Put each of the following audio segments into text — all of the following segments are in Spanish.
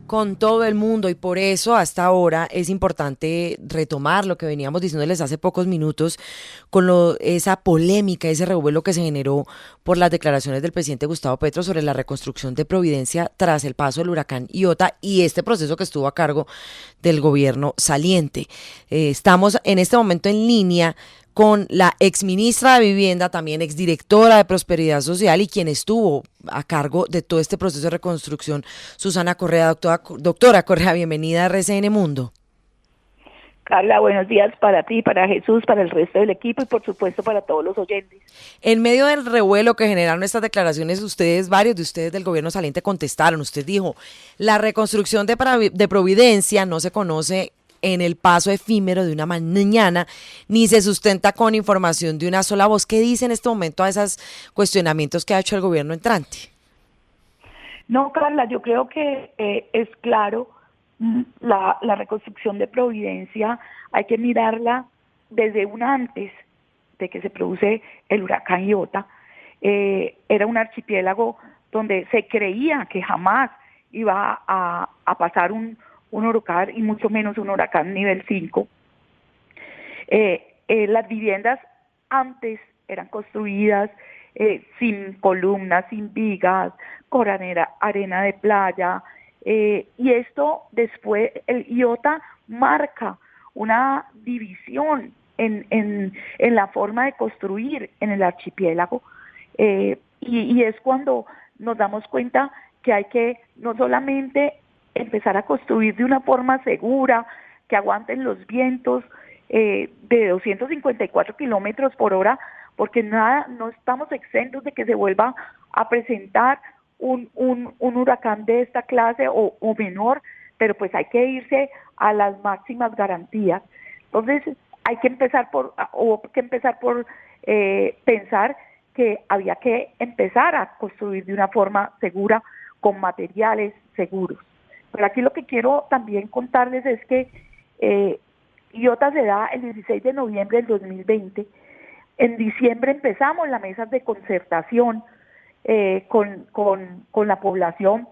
con todo el mundo y por eso hasta ahora es importante retomar lo que veníamos diciéndoles hace pocos minutos con esa polémica, ese revuelo que se generó por las declaraciones del presidente Gustavo Petro sobre la reconstrucción de Providencia tras el paso del huracán Iota y este proceso que estuvo a cargo del gobierno saliente. Estamos en este momento en línea con la exministra de Vivienda, también exdirectora de Prosperidad Social y quien estuvo a cargo de todo este proceso de reconstrucción, Susana Correa. Doctora Correa, bienvenida a RCN Mundo. Carla, buenos días para ti, para Jesús, para el resto del equipo y por supuesto para todos los oyentes. En medio del revuelo que generaron estas declaraciones, varios de ustedes del gobierno saliente contestaron. Usted dijo, la reconstrucción de Providencia no se conoce en el paso efímero de una mañana, ni se sustenta con información de una sola voz. ¿Qué dice en este momento a esos cuestionamientos que ha hecho el gobierno entrante? No, Carla, yo creo que es claro, la reconstrucción de Providencia hay que mirarla desde un antes de que se produce el huracán Iota. Era un archipiélago donde se creía que jamás iba a pasar un huracán y mucho menos un huracán nivel 5. Las viviendas antes eran construidas sin columnas, sin vigas, con arena de playa, y esto después, el IOTA marca una división en la forma de construir en el archipiélago, y es cuando nos damos cuenta que hay que no solamente empezar a construir de una forma segura, que aguanten los vientos de 254 kilómetros por hora, porque no estamos exentos de que se vuelva a presentar un huracán de esta clase o menor, pero pues hay que irse a las máximas garantías. Entonces hay que empezar por pensar que había que empezar a construir de una forma segura, con materiales seguros. Pero aquí lo que quiero también contarles es que IOTA se da el 16 de noviembre del 2020. En diciembre empezamos las mesas de concertación con la población.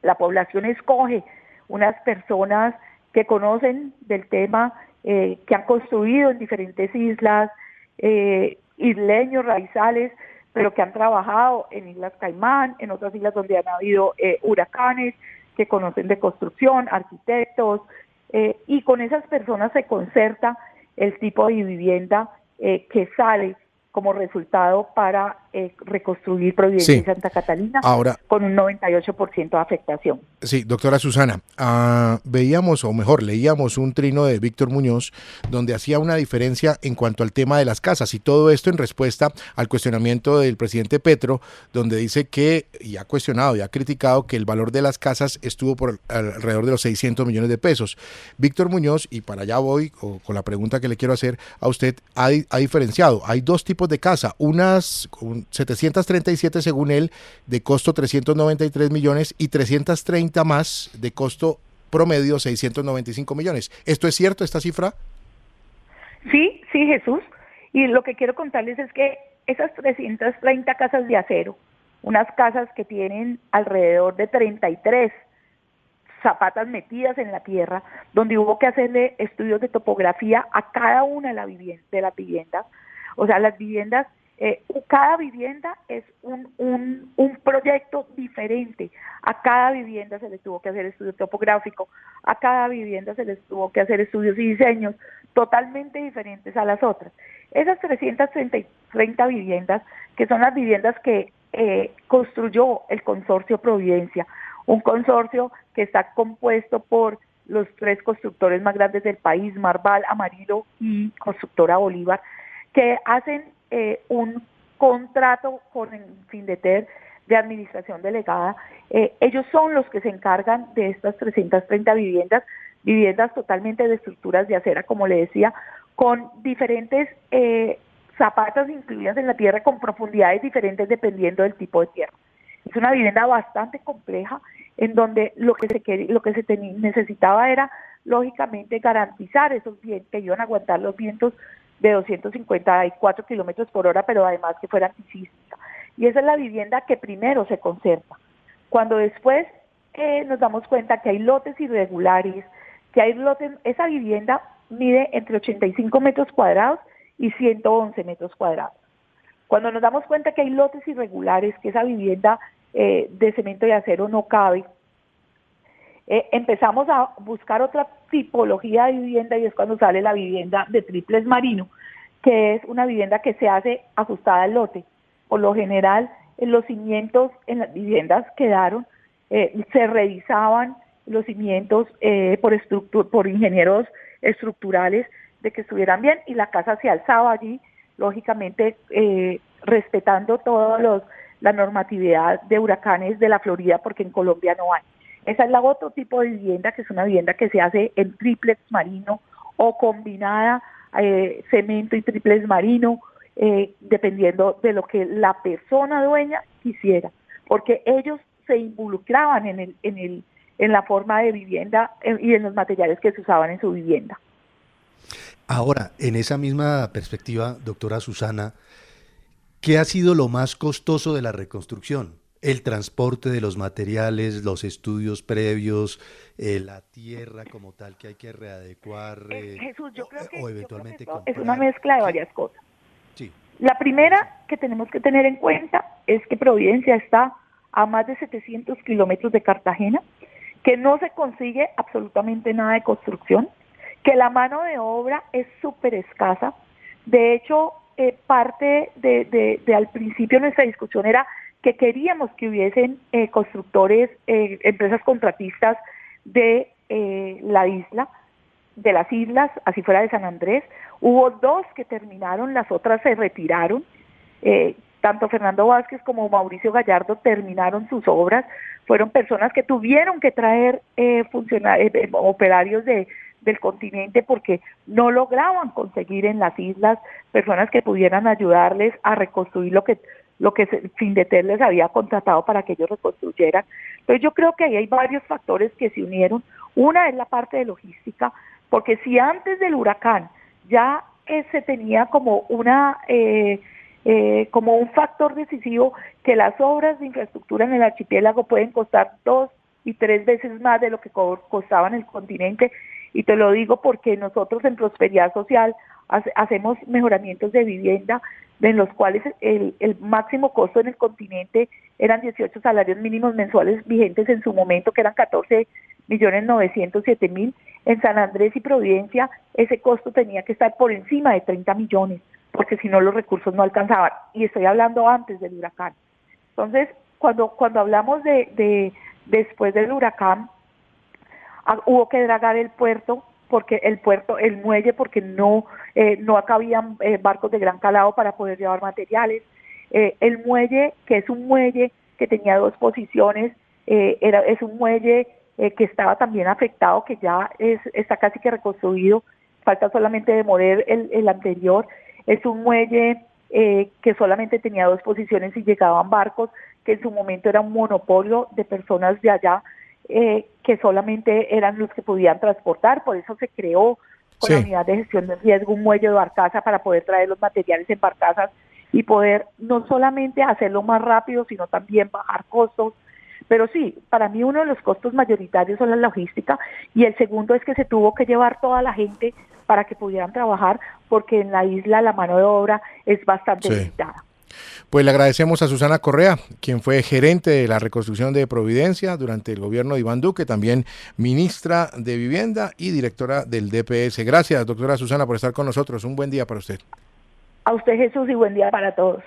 La población escoge unas personas que conocen del tema, que han construido en diferentes islas, isleños, raizales, pero que han trabajado en Islas Caimán, en otras islas donde han habido huracanes, que conocen de construcción, arquitectos, y con esas personas se concerta el tipo de vivienda que sale como resultado para reconstruir Providencia y Santa Catalina, ahora, con un 98% de afectación. Sí, doctora Susana, veíamos, o mejor, leíamos un trino de Víctor Muñoz donde hacía una diferencia en cuanto al tema de las casas, y todo esto en respuesta al cuestionamiento del presidente Petro, donde dice que, y ha cuestionado y ha criticado que el valor de las casas estuvo por alrededor de los 600 millones de pesos. Víctor Muñoz, y para allá voy con la pregunta que le quiero hacer a usted, ha diferenciado, hay dos tipos de casa, unas 737 según él, de costo 393 millones y 330 más de costo promedio 695 millones. ¿Esto es cierto, esta cifra? Sí, Jesús. Y lo que quiero contarles es que esas 330 casas de acero, unas casas que tienen alrededor de 33 zapatas metidas en la tierra, donde hubo que hacerle estudios de topografía a cada una de las viviendas. O sea, las viviendas, cada vivienda es un proyecto diferente. A cada vivienda se les tuvo que hacer estudio topográfico, a cada vivienda se les tuvo que hacer estudios y diseños totalmente diferentes a las otras. Esas 330 viviendas, que son las viviendas que construyó el consorcio Providencia, un consorcio que está compuesto por los 3 constructores más grandes del país, Marval, Amarillo y Constructora Bolívar, que hacen un contrato con Findeter de administración delegada. Ellos son los que se encargan de estas 330 viviendas totalmente de estructuras de acera, como le decía, con diferentes zapatas incluidas en la tierra, con profundidades diferentes dependiendo del tipo de tierra. Es una vivienda bastante compleja, en donde lo que se necesitaba era, lógicamente, garantizar esos vientos, que iban a aguantar los vientos de 254 kilómetros por hora, pero además que fuera antisísmica. Y esa es la vivienda que primero se concerta. Cuando después nos damos cuenta que hay lotes irregulares, que hay lotes, esa vivienda mide entre 85 metros cuadrados y 111 metros cuadrados. Cuando nos damos cuenta que hay lotes irregulares, que esa vivienda de cemento y acero no cabe, empezamos a buscar otra tipología de vivienda y es cuando sale la vivienda de triples marino, que es una vivienda que se hace ajustada al lote. Por lo general, los cimientos en las viviendas quedaron, se revisaban los cimientos por ingenieros estructurales de que estuvieran bien y la casa se alzaba allí, lógicamente respetando toda la normatividad de huracanes de la Florida, porque en Colombia no hay. Esa es la otro tipo de vivienda, que es una vivienda que se hace en triplex marino o combinada cemento y triplex marino, dependiendo de lo que la persona dueña quisiera, porque ellos se involucraban en la forma de vivienda y en los materiales que se usaban en su vivienda. Ahora, en esa misma perspectiva, doctora Susana, ¿qué ha sido lo más costoso de la reconstrucción? El transporte de los materiales, los estudios previos, la tierra como tal que hay que readecuar, Jesús, yo creo que eventualmente es una mezcla de varias cosas. Sí. La primera que tenemos que tener en cuenta es que Providencia está a más de 700 kilómetros de Cartagena, que no se consigue absolutamente nada de construcción, que la mano de obra es súper escasa. De hecho, parte de al principio nuestra discusión era que queríamos que hubiesen constructores, empresas contratistas de la isla, de las islas, así fuera de San Andrés. Hubo 2 que terminaron, las otras se retiraron. Tanto Fernando Vázquez como Mauricio Gallardo terminaron sus obras. Fueron personas que tuvieron que traer operarios del continente porque no lograban conseguir en las islas personas que pudieran ayudarles a reconstruir lo que Findeter les había contratado para que ellos reconstruyeran. Entonces yo creo que ahí hay varios factores que se unieron. Una es la parte de logística, porque si antes del huracán ya se tenía como como un factor decisivo que las obras de infraestructura en el archipiélago pueden costar 2 y 3 veces más de lo que costaban en el continente, y te lo digo porque nosotros en Prosperidad Social hacemos mejoramientos de vivienda, en los cuales el máximo costo en el continente eran 18 salarios mínimos mensuales vigentes en su momento, que eran 14.907.000. En San Andrés y Providencia ese costo tenía que estar por encima de 30 millones, porque si no los recursos no alcanzaban, y estoy hablando antes del huracán. Entonces, cuando hablamos de después del huracán, hubo que dragar el puerto, porque el muelle, porque no cabían barcos de gran calado para poder llevar materiales. El muelle, que es un muelle que tenía 2 posiciones, es un muelle que estaba también afectado, que ya está casi que reconstruido, falta solamente demoler el anterior. Es un muelle que solamente tenía 2 posiciones y llegaban barcos, que en su momento era un monopolio de personas de allá, que solamente eran los que podían transportar. Por eso se creó con la unidad de gestión de riesgo un muelle de barcaza para poder traer los materiales en barcazas y poder no solamente hacerlo más rápido, sino también bajar costos. Pero sí, para mí uno de los costos mayoritarios son la logística, y el segundo es que se tuvo que llevar toda la gente para que pudieran trabajar, porque en la isla la mano de obra es bastante limitada. Pues le agradecemos a Susana Correa, quien fue gerente de la reconstrucción de Providencia durante el gobierno de Iván Duque, también ministra de Vivienda y directora del DPS. Gracias, doctora Susana, por estar con nosotros. Un buen día para usted. A usted, Jesús, y buen día para todos.